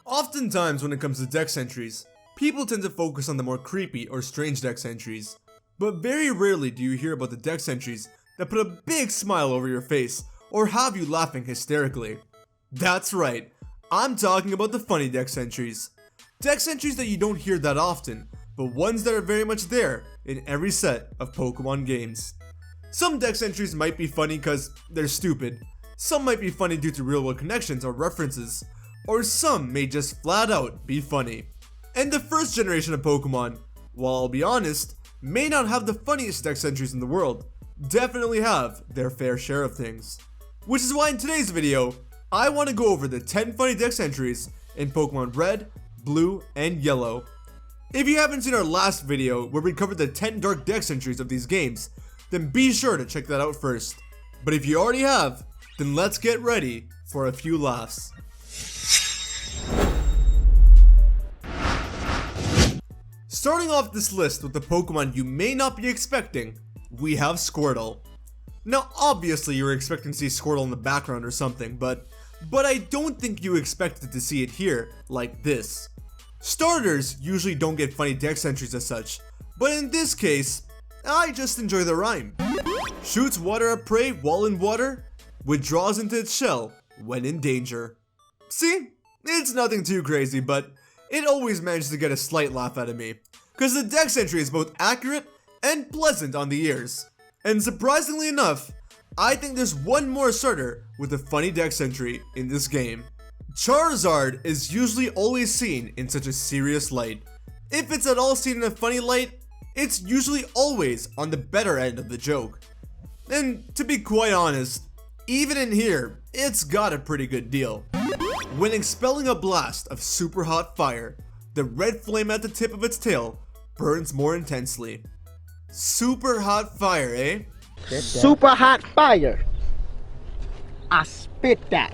Oftentimes when it comes to dex entries, people tend to focus on the more creepy or strange dex entries, but very rarely do you hear about the dex entries that put a big smile over your face or have you laughing hysterically. That's right, I'm talking about the funny dex entries. Dex entries that you don't hear that often, but ones that are very much there in every set of Pokemon games. Some dex entries might be funny because they're stupid, some might be funny due to real world connections or references, or some may just flat out be funny. And the first generation of Pokemon, while I'll be honest, may not have the funniest dex entries in the world, definitely have their fair share of things. Which is why in today's video, I want to go over the 10 funny dex entries in Pokemon Red, Blue, and Yellow. If you haven't seen our last video where we covered the 10 dark dex entries of these games, then be sure to check that out first. But if you already have, then let's get ready for a few laughs. Starting off this list with the Pokemon you may not be expecting, we have Squirtle. Now obviously you were expecting to see Squirtle in the background or something, but I don't think you expected to see it here like this. Starters usually don't get funny dex entries as such, but in this case, I just enjoy the rhyme. Shoots water at prey while in water, withdraws into its shell when in danger. See? It's nothing too crazy, but it always manages to get a slight laugh out of me, cause the dex entry is both accurate and pleasant on the ears. And surprisingly enough, I think there's one more starter with a funny dex entry in this game. Charizard is usually always seen in such a serious light. If it's at all seen in a funny light, it's usually always on the better end of the joke. And to be quite honest, even in here, it's got a pretty good deal. When expelling a blast of super hot fire, the red flame at the tip of its tail burns more intensely. Super hot fire, eh? Super hot fire. I spit that.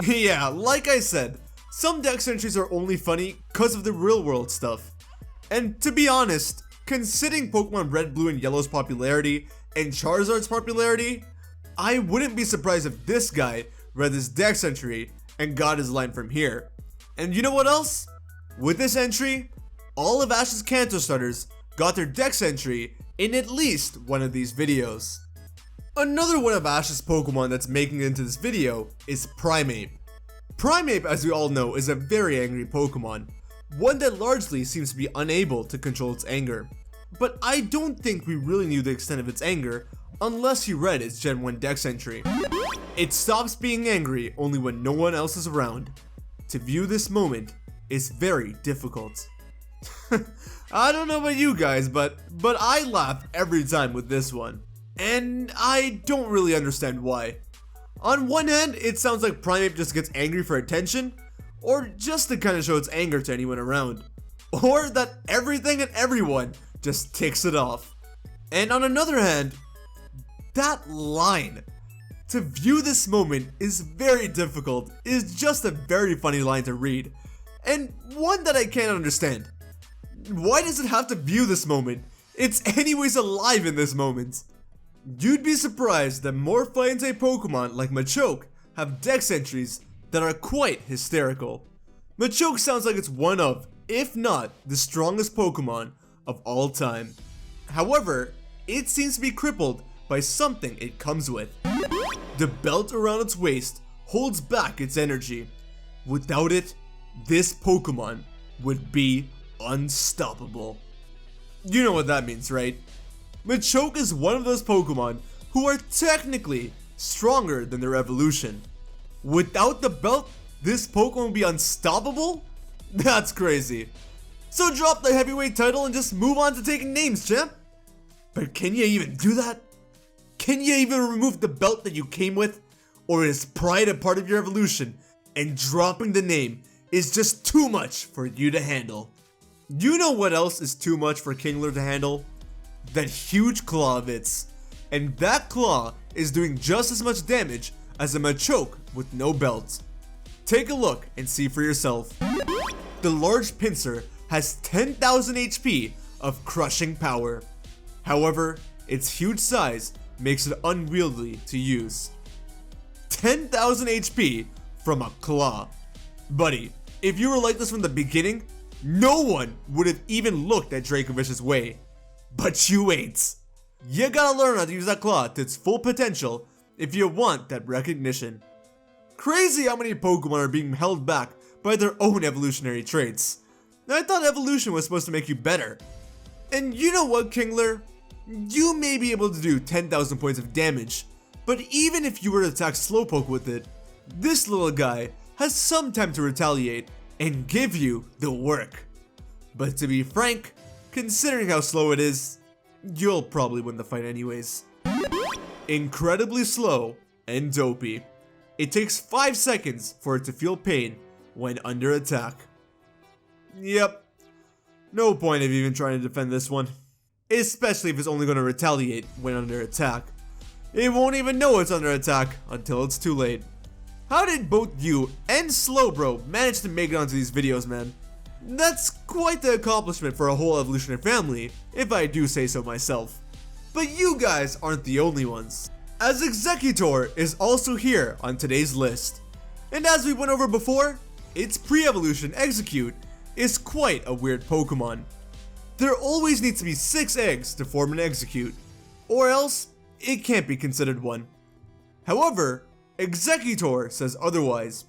Yeah, like I said, some dex entries are only funny because of the real world stuff. And to be honest, considering Pokemon Red, Blue, and Yellow's popularity and Charizard's popularity, I wouldn't be surprised if this guy read this dex entry and got his line from here. And you know what else? With this entry, all of Ash's Kanto starters got their dex entry in at least one of these videos. Another one of Ash's Pokemon that's making it into this video is Primape. Primape, as we all know, is a very angry Pokemon, one that largely seems to be unable to control its anger. But I don't think we really knew the extent of its anger unless you read its Gen 1 dex entry. It stops being angry only when no one else is around. To view this moment is very difficult. I don't know about you guys, but I laugh every time with this one. And I don't really understand why. On one hand, it sounds like Primeape just gets angry for attention, or just to kind of show its anger to anyone around. Or that everything and everyone just ticks it off. And on another hand, that line, "To view this moment is very difficult," is just a very funny line to read, and one that I can't understand. Why does it have to view this moment? It's anyways alive in this moment. You'd be surprised that more Fairy Pokemon like Machoke have dex entries that are quite hysterical. Machoke sounds like it's one of, if not the strongest Pokemon of all time. However, it seems to be crippled by something it comes with. The belt around its waist holds back its energy. Without it, this Pokemon would be unstoppable. You know what that means, right? Machoke is one of those Pokemon who are technically stronger than their evolution. Without the belt, this Pokemon would be unstoppable? That's crazy. So drop the heavyweight title and just move on to taking names, champ. But can you even do that? Can you even remove the belt that you came with? Or is pride a part of your evolution and dropping the name is just too much for you to handle? You know what else is too much for Kingler to handle? That huge claw of its. And that claw is doing just as much damage as a Machoke with no belt. Take a look and see for yourself. The large pincer has 10,000 HP of crushing power. However, its huge size makes it unwieldy to use. 10,000 HP from a claw. Buddy, if you were like this from the beginning, no one would have even looked at Dracovich's way. But you ain't. You gotta learn how to use that claw to its full potential if you want that recognition. Crazy how many Pokemon are being held back by their own evolutionary traits. I thought evolution was supposed to make you better. And you know what, Kingler? You may be able to do 10,000 points of damage, but even if you were to attack Slowpoke with it, this little guy has some time to retaliate and give you the work. But to be frank, considering how slow it is, you'll probably win the fight anyways. Incredibly slow and dopey. It takes 5 seconds for it to feel pain when under attack. Yep, no point of even trying to defend this one. Especially if it's only going to retaliate when under attack. It won't even know it's under attack until it's too late. How did both you and Slowbro manage to make it onto these videos, man? That's quite the accomplishment for a whole evolutionary family, if I do say so myself. But you guys aren't the only ones, as Exeggutor is also here on today's list. And as we went over before, its pre-evolution Execute is quite a weird Pokemon. There always needs to be 6 eggs to form an Execute, or else it can't be considered one. However, Exeggutor says otherwise.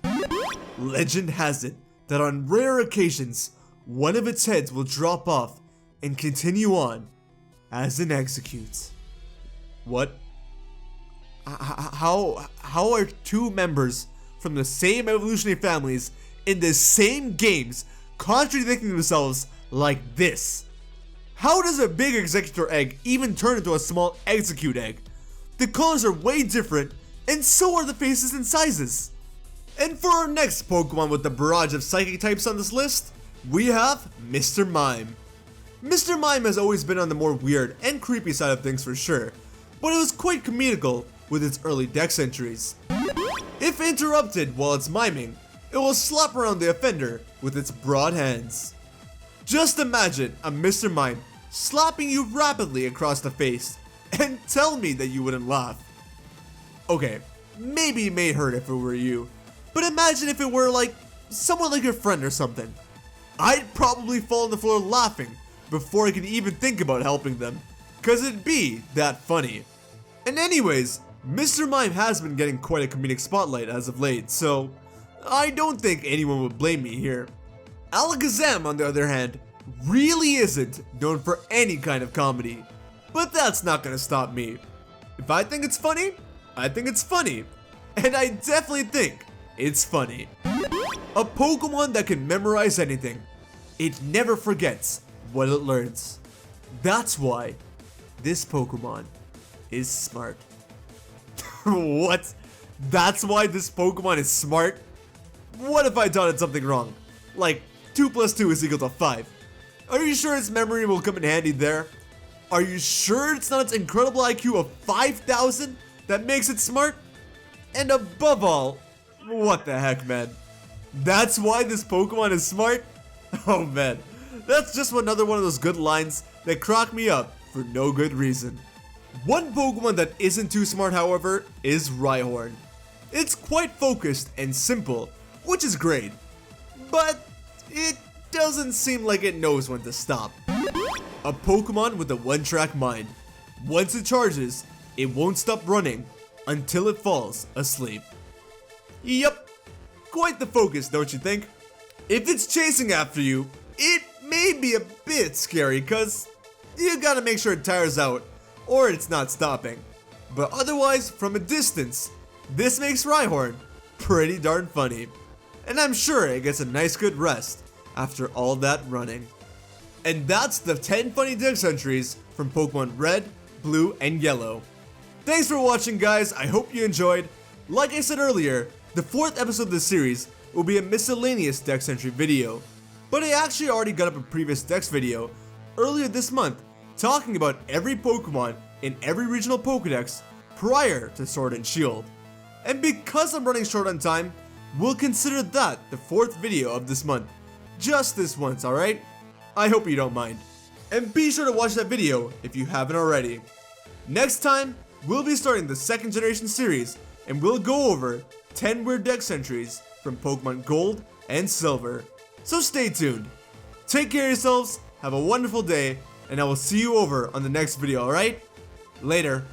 Legend has it that on rare occasions, one of its heads will drop off and continue on as an Execute. What? How are 2 members from the same evolutionary families in the same games contradicting themselves like this? How does a big Exeggutor egg even turn into a small Execute egg? The colors are way different, and so are the faces and sizes. And for our next Pokemon with the barrage of psychic types on this list, we have Mr. Mime. Mr. Mime has always been on the more weird and creepy side of things for sure, but it was quite comedical with its early dex entries. If interrupted while it's miming, it will slap around the offender with its broad hands. Just imagine a Mr. Mime slapping you rapidly across the face, and tell me that you wouldn't laugh. Okay, maybe it may hurt if it were you, but imagine if it were like someone like your friend or something. I'd probably fall on the floor laughing before I could even think about helping them, cause it'd be that funny. And anyways, Mr. Mime has been getting quite a comedic spotlight as of late, so I don't think anyone would blame me here. Alakazam, on the other hand, really isn't known for any kind of comedy, but that's not gonna stop me. If I think it's funny, I think it's funny, and I definitely think it's funny. A Pokemon that can memorize anything. It never forgets what it learns. That's why this Pokemon is smart. What? That's why this Pokemon is smart? What if I taught it something wrong? Like 2 + 2 is equal to 5. Are you sure its memory will come in handy there? Are you sure it's not its incredible IQ of 5,000 that makes it smart? And above all, what the heck, man? That's why this Pokemon is smart? Oh man, that's just another one of those good lines that crack me up for no good reason. One Pokemon that isn't too smart, however, is Rhyhorn. It's quite focused and simple, which is great, but it doesn't seem like it knows when to stop. A Pokemon with a one-track mind. Once it charges, it won't stop running until it falls asleep. Yep, quite the focus, don't you think? If it's chasing after you, it may be a bit scary cause you gotta make sure it tires out or it's not stopping. But otherwise, from a distance, this makes Rhyhorn pretty darn funny. And I'm sure it gets a nice good rest after all that running. And that's the 10 funny dex entries from Pokemon Red, Blue, and Yellow. Thanks for watching, guys. I hope you enjoyed. Like I said earlier, the 4th episode of this series will be a miscellaneous dex entry video. But I actually already got up a previous dex video earlier this month talking about every Pokemon in every regional Pokedex prior to Sword and Shield. And because I'm running short on time, we'll consider that the 4th video of this month. Just this once, alright? I hope you don't mind. And be sure to watch that video if you haven't already. Next time, we'll be starting the 2nd generation series and we'll go over 10 weird dex entries from Pokemon Gold and Silver. So stay tuned. Take care of yourselves, have a wonderful day, and I will see you over on the next video, alright? Later.